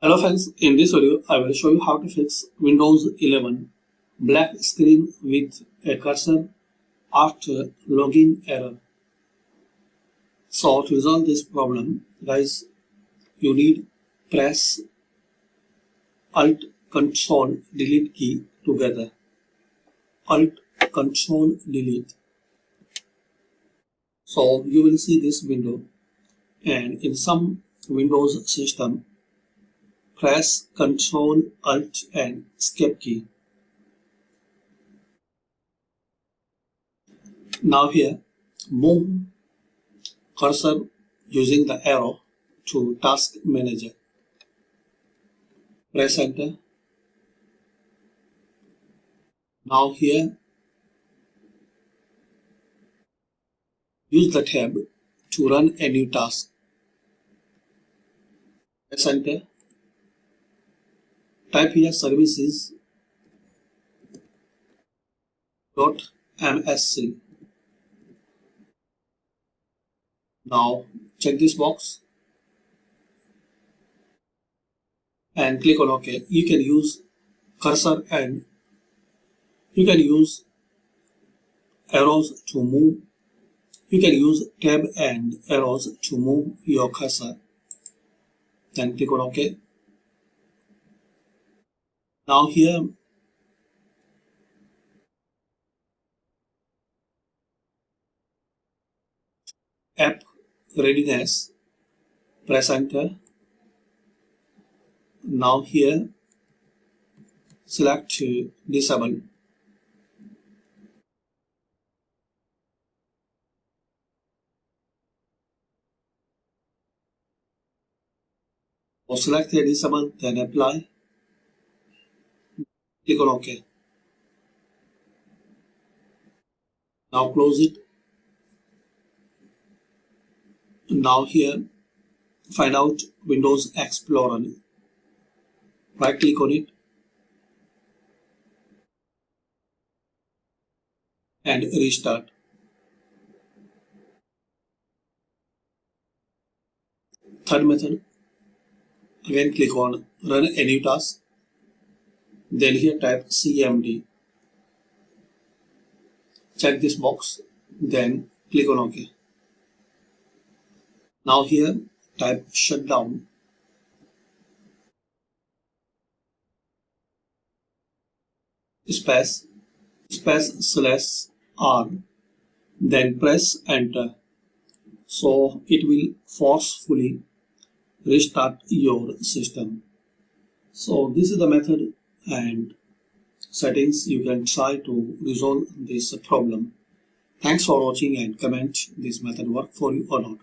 Hello friends, in this video I will show you how to fix Windows 11 black screen with a cursor after login error. So to resolve this problem, guys, you need press Alt Control Delete key together. Alt Control Delete. So you will see this window, and in some Windows system, press Ctrl, Alt and Escape key. Now here, move cursor using the arrow to Task Manager. Press Enter. Now here, use the tab to run a new task. Press Enter. Type here services.msc. Now check this box and click on OK. You can use cursor and you can use arrows to move. You can use tab and arrows to move your cursor. Then click on OK. Now here, app readiness, press Enter. Now here, select disable. Or select the disable, then apply. Click on OK. Now close it. Now here, find out Windows Explorer. Right click on it and restart. Third method, again click on run a new task. Then here type CMD. Check this box, then click on OK. Now here type shutdown. Space /R, then press Enter. So it will forcefully restart your system. So this is the method and settings you can try to resolve this problem. Thanks for watching and comment this method work for you or not.